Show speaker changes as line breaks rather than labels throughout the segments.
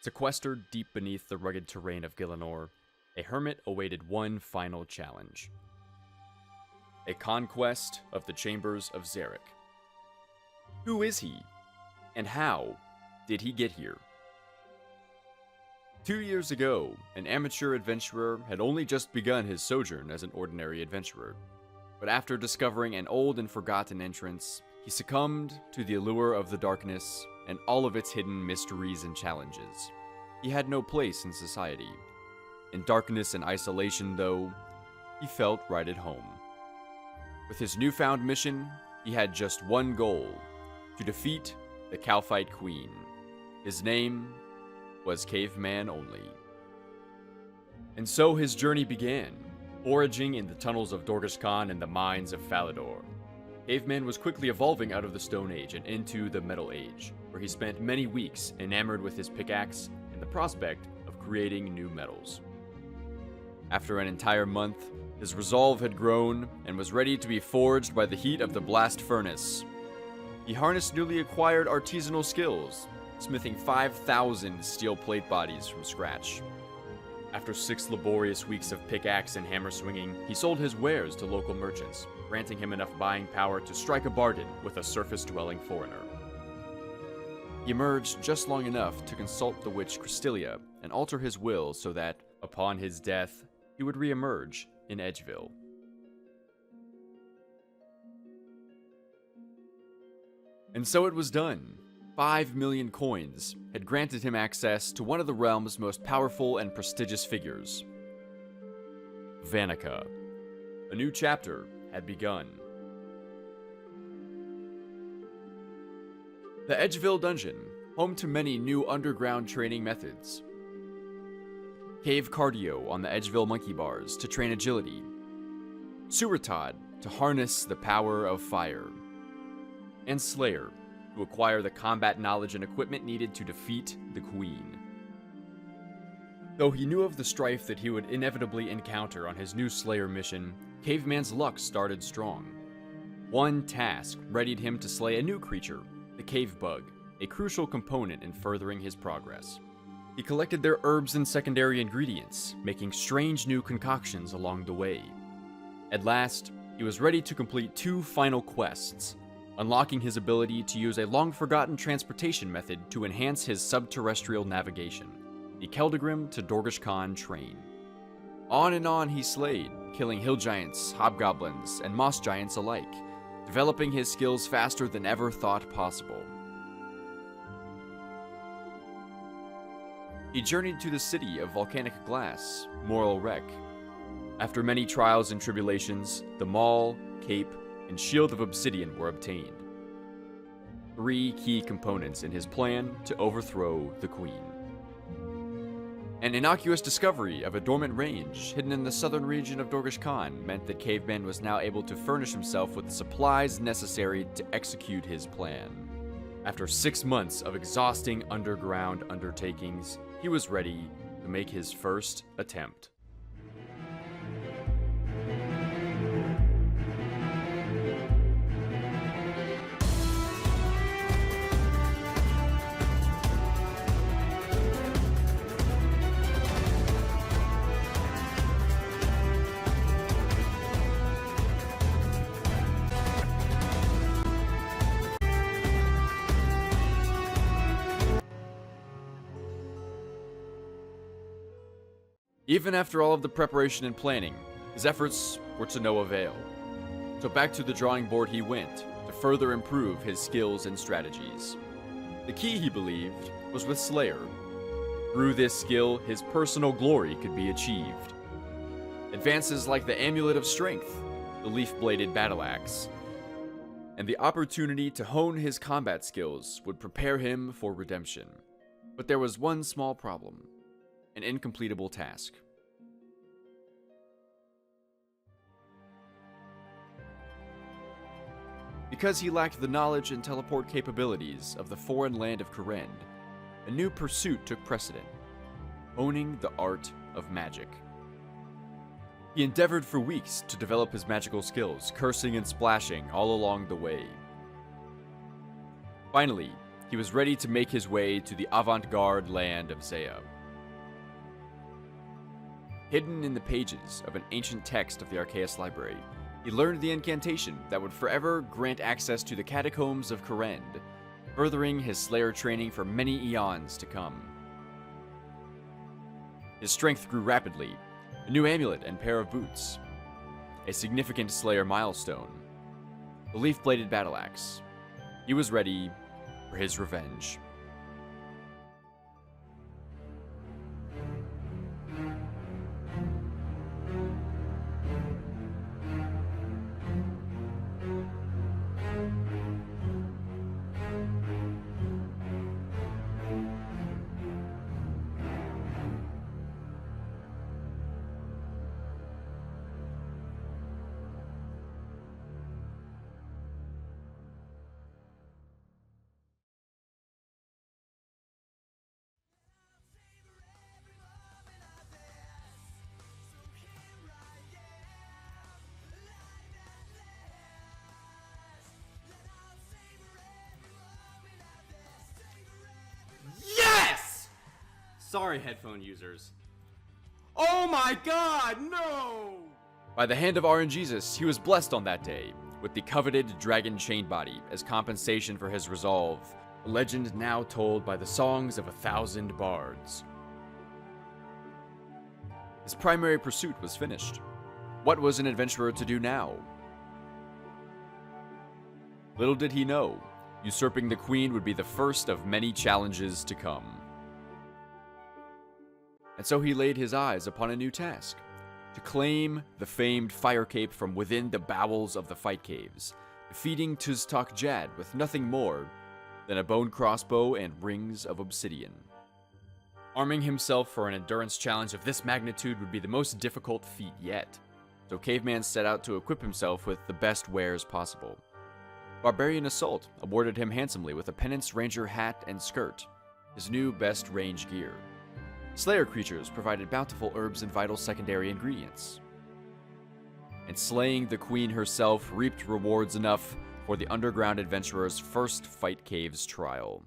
Sequestered deep beneath the rugged terrain of Gielinor, a hermit awaited one final challenge. A conquest of the chambers of Zarek. Who is he? And how did he get here? 2 years ago, an amateur adventurer had only just begun his sojourn as an ordinary adventurer. But after discovering an old and forgotten entrance, he succumbed to the allure of the darkness and all of its hidden mysteries and challenges. He had no place in society. In darkness and isolation, though, he felt right at home. With his newfound mission, he had just one goal: to defeat the Calphite Queen. His name was Caveman only. And so his journey began, foraging in the tunnels of Dorgesh Khan and the mines of Falador. Caveman was quickly evolving out of the Stone Age and into the Metal Age, where he spent many weeks enamored with his pickaxe and the prospect of creating new metals. After an entire month, his resolve had grown and was ready to be forged by the heat of the blast furnace. He harnessed newly acquired artisanal skills, smithing 5,000 steel plate bodies from scratch. After 6 laborious weeks of pickaxe and hammer swinging, he sold his wares to local merchants, granting him enough buying power to strike a bargain with a surface-dwelling foreigner. He emerged just long enough to consult the witch Cristelia and alter his will so that, upon his death, he would re-emerge in Edgeville. And so it was done. 5 million coins had granted him access to one of the realm's most powerful and prestigious figures. Vanica. A new chapter had begun. The Edgeville Dungeon, home to many new underground training methods. Cave cardio on the Edgeville monkey bars to train agility. Suratod to harness the power of fire. And Slayer to acquire the combat knowledge and equipment needed to defeat the Queen. Though he knew of the strife that he would inevitably encounter on his new Slayer mission, Caveman's luck started strong. One task readied him to slay a new creature, the Cave Bug, a crucial component in furthering his progress. He collected their herbs and secondary ingredients, making strange new concoctions along the way. At last, he was ready to complete 2 final quests, unlocking his ability to use a long-forgotten transportation method to enhance his subterrestrial navigation, the Keldegrim to Dorgesh Khan train. On and on he slayed, killing hill giants, hobgoblins, and moss giants alike, developing his skills faster than ever thought possible. He journeyed to the city of volcanic glass, Moral Wreck. After many trials and tribulations, the Maul, Cape, and Shield of Obsidian were obtained. 3 key components in his plan to overthrow the Queen. An innocuous discovery of a dormant range hidden in the southern region of Dorgesh Khan meant that Caveman was now able to furnish himself with the supplies necessary to execute his plan. After 6 months of exhausting underground undertakings, he was ready to make his first attempt. Even after all of the preparation and planning, his efforts were to no avail. So back to the drawing board he went to further improve his skills and strategies. The key, he believed, was with Slayer. Through this skill, his personal glory could be achieved. Advances like the Amulet of Strength, the leaf-bladed battle axe, and the opportunity to hone his combat skills would prepare him for redemption. But there was one small problem. An incompletable task. Because he lacked the knowledge and teleport capabilities of the foreign land of Kurend, a new pursuit took precedent: owning the art of magic. He endeavored for weeks to develop his magical skills, cursing and splashing all along the way. Finally, he was ready to make his way to the avant-garde land of Zea. Hidden in the pages of an ancient text of the Arceus Library, he learned the incantation that would forever grant access to the catacombs of Korend, furthering his Slayer training for many eons to come. His strength grew rapidly, a new amulet and pair of boots, a significant Slayer milestone, the leaf-bladed battle axe. He was ready for his revenge.
Yes! Sorry, headphone users. Oh my god, no!
By the hand of RNGesus, he was blessed on that day with the coveted dragon chain body as compensation for his resolve, a legend now told by the songs of 1,000 bards. His primary pursuit was finished. What was an adventurer to do now? Little did he know, usurping the queen would be the first of many challenges to come. And so he laid his eyes upon a new task, to claim the famed fire cape from within the bowels of the fight caves, defeating Tuztok Jad with nothing more than a bone crossbow and rings of obsidian. Arming himself for an endurance challenge of this magnitude would be the most difficult feat yet, so Caveman set out to equip himself with the best wares possible. Barbarian Assault awarded him handsomely with a Penance Ranger hat and skirt, his new best range gear. Slayer creatures provided bountiful herbs and vital secondary ingredients. And slaying the queen herself reaped rewards enough for the underground adventurer's first Fight Caves trial.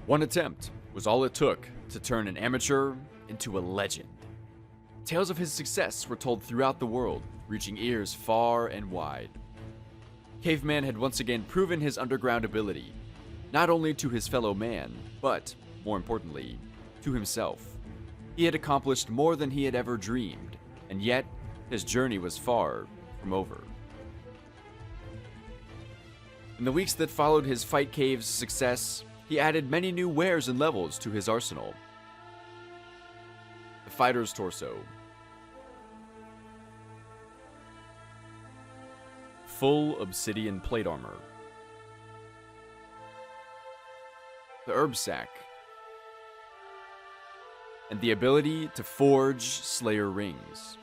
One attempt was all it took to turn an amateur into a legend. Tales of his success were told throughout the world, reaching ears far and wide. Caveman had once again proven his underground ability, not only to his fellow man, but, more importantly, to himself. He had accomplished more than he had ever dreamed, and yet, his journey was far from over. In the weeks that followed his Fight Cave's success, he added many new wares and levels to his arsenal. The Fighter's Torso. Full obsidian plate armor. The Herb Sack. And the ability to forge Slayer rings.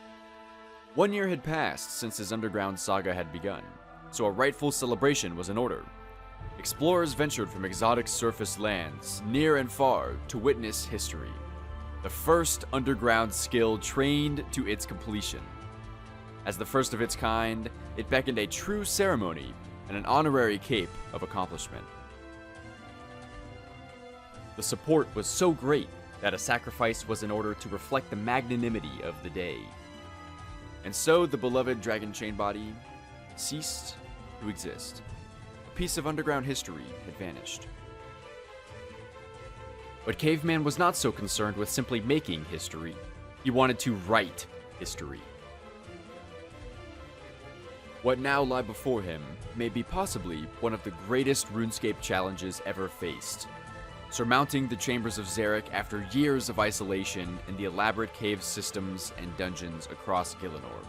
1 year had passed since his underground saga had begun, so a rightful celebration was in order. Explorers ventured from exotic surface lands, near and far, to witness history. The first underground skill trained to its completion. As the first of its kind, it beckoned a true ceremony and an honorary cape of accomplishment. The support was so great that a sacrifice was in order to reflect the magnanimity of the day. And so the beloved dragon chain body ceased to exist. A piece of underground history had vanished. But Caveman was not so concerned with simply making history. He wanted to write history. What now lie before him may be possibly one of the greatest RuneScape challenges ever faced. Surmounting the Chambers of Xeric after years of isolation in the elaborate cave systems and dungeons across Gielinor.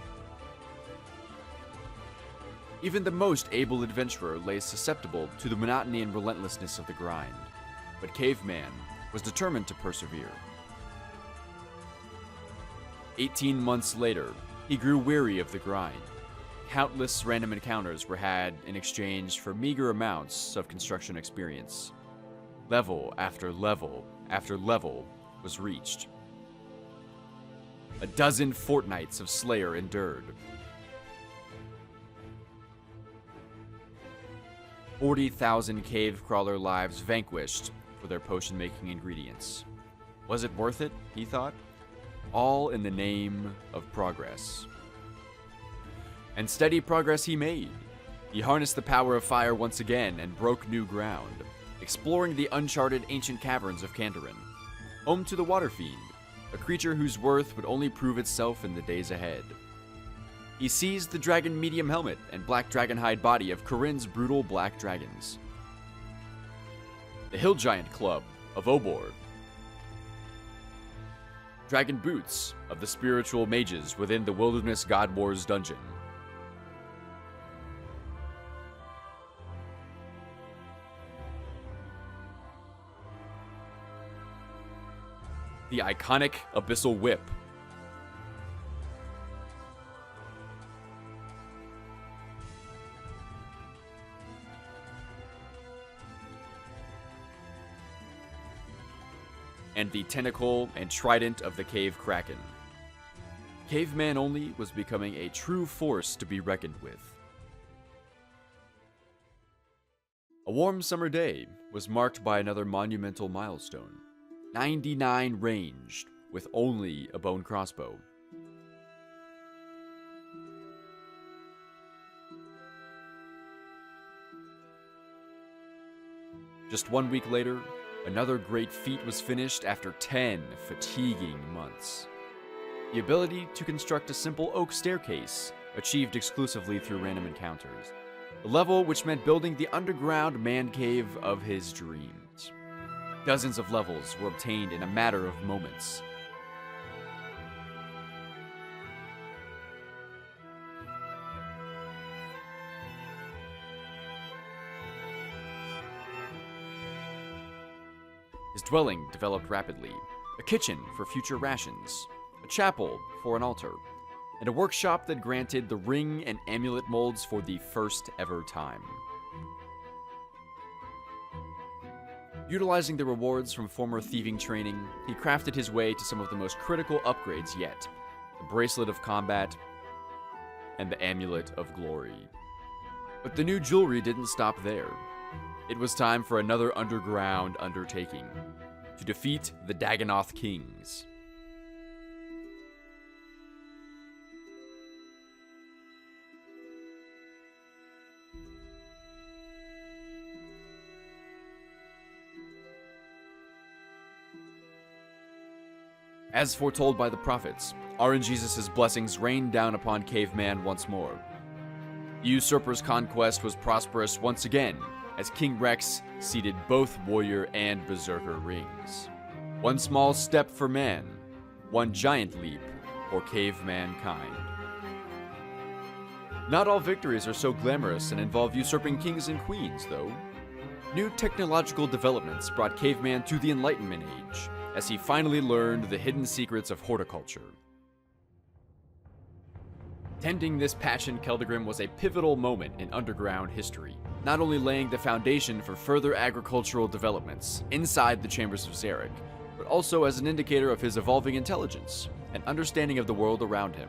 Even the most able adventurer lay susceptible to the monotony and relentlessness of the grind, but Caveman was determined to persevere. 18 months later, he grew weary of the grind. Countless random encounters were had in exchange for meager amounts of construction experience. Level after level after level was reached. A dozen fortnights of Slayer endured. 40,000 cave crawler lives vanquished for their potion-making ingredients. Was it worth it, he thought? All in the name of progress. And steady progress he made. He harnessed the power of fire once again and broke new ground, exploring the uncharted ancient caverns of Kandarin, home to the Water Fiend, a creature whose worth would only prove itself in the days ahead. He seized the dragon medium helmet and black dragonhide body of Corinne's brutal black dragons. The Hill Giant Club of Obor. Dragon boots of the spiritual mages within the Wilderness God Wars dungeon. The iconic Abyssal Whip. And the tentacle and trident of the Cave Kraken. Caveman only was becoming a true force to be reckoned with. A warm summer day was marked by another monumental milestone. 99 ranged, with only a bone crossbow. Just 1 week later, another great feat was finished after 10 fatiguing months. The ability to construct a simple oak staircase, achieved exclusively through random encounters. A level which meant building the underground man cave of his dreams. Dozens of levels were obtained in a matter of moments. His dwelling developed rapidly. A kitchen for future rations, a chapel for an altar, and a workshop that granted the ring and amulet molds for the first ever time. Utilizing the rewards from former thieving training, he crafted his way to some of the most critical upgrades yet, the Bracelet of Combat and the Amulet of Glory. But the new jewelry didn't stop there. It was time for another underground undertaking, to defeat the Dagannoth Kings. As foretold by the prophets, RNGesus' blessings rained down upon Caveman once more. The usurper's conquest was prosperous once again, as King Rex ceded both warrior and berserker rings. One small step for man, one giant leap for caveman kind. Not all victories are so glamorous and involve usurping kings and queens, though. New technological developments brought Caveman to the Enlightenment Age, as he finally learned the hidden secrets of horticulture. Tending this passion Keldegrim was a pivotal moment in underground history, not only laying the foundation for further agricultural developments inside the Chambers of Zarek, but also as an indicator of his evolving intelligence and understanding of the world around him.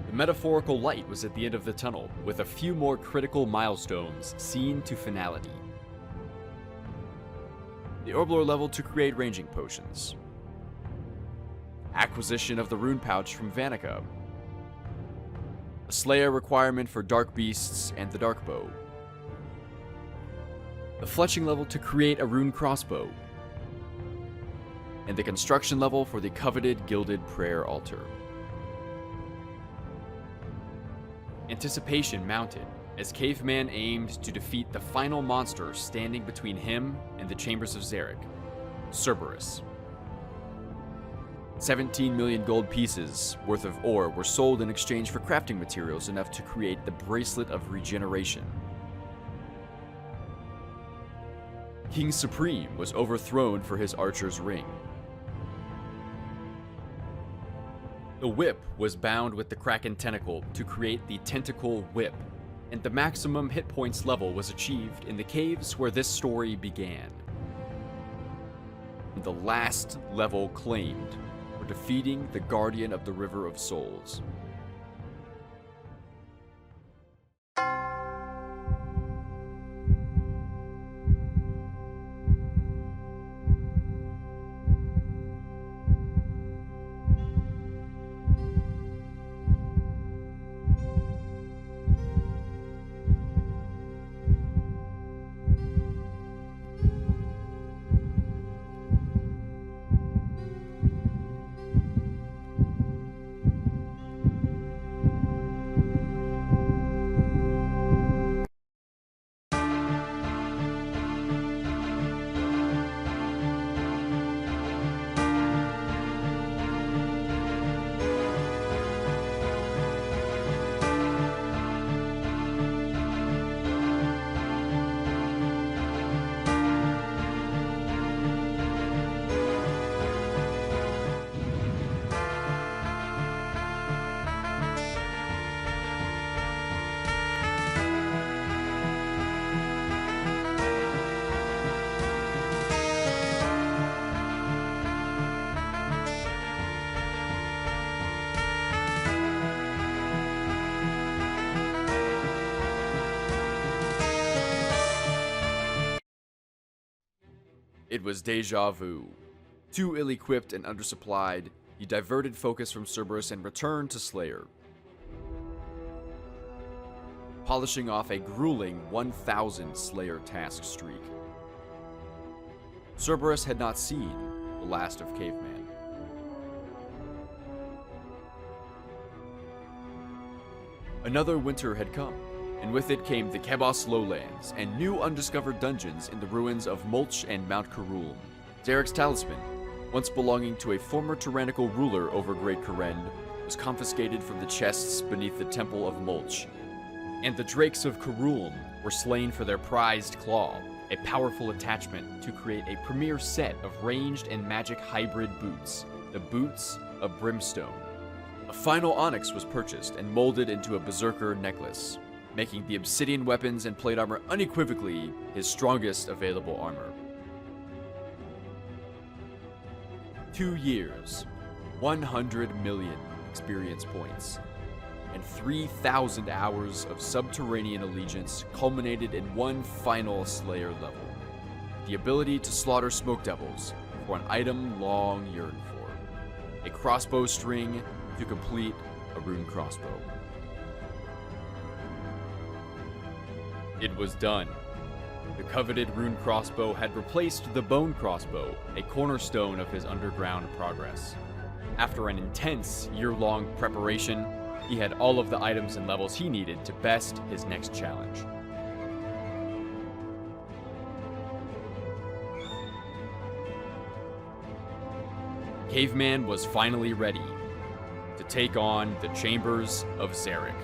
The metaphorical light was at the end of the tunnel, with a few more critical milestones seen to finality. The Orblore level to create ranging potions. Acquisition of the rune pouch from Vanica. A Slayer requirement for dark beasts and the dark bow. The fletching level to create a rune crossbow. And the construction level for the coveted gilded prayer altar. Anticipation mounted as Caveman aimed to defeat the final monster standing between him and the Chambers of Zarek, Cerberus. 17 million gold pieces worth of ore were sold in exchange for crafting materials enough to create the Bracelet of Regeneration. King Supreme was overthrown for his Archer's Ring. The Whip was bound with the Kraken Tentacle to create the Tentacle Whip, and the maximum hit points level was achieved in the caves where this story began. And the last level claimed for defeating the Guardian of the River of Souls. It was deja vu. Too ill-equipped and undersupplied, he diverted focus from Cerberus and returned to Slayer, polishing off a grueling 1,000 Slayer task streak. Cerberus had not seen the last of Caveman. Another winter had come, and with it came the Kebos lowlands and new undiscovered dungeons in the ruins of Mulch and Mount Karul. Zarek's talisman, once belonging to a former tyrannical ruler over Great Karen, was confiscated from the chests beneath the Temple of Mulch. And the Drakes of Karul were slain for their prized claw, a powerful attachment to create a premier set of ranged and magic hybrid boots, the Boots of Brimstone. A final onyx was purchased and molded into a berserker necklace, making the obsidian weapons and plate armor unequivocally his strongest available armor. 2 years, 100 million experience points, and 3,000 hours of subterranean allegiance culminated in one final Slayer level. The ability to slaughter smoke devils for an item long yearned for. A crossbow string to complete a rune crossbow. It was done. The coveted rune crossbow had replaced the bone crossbow, a cornerstone of his underground progress. After an intense year-long preparation, he had all of the items and levels he needed to best his next challenge. Caveman was finally ready to take on the Chambers of Zarek.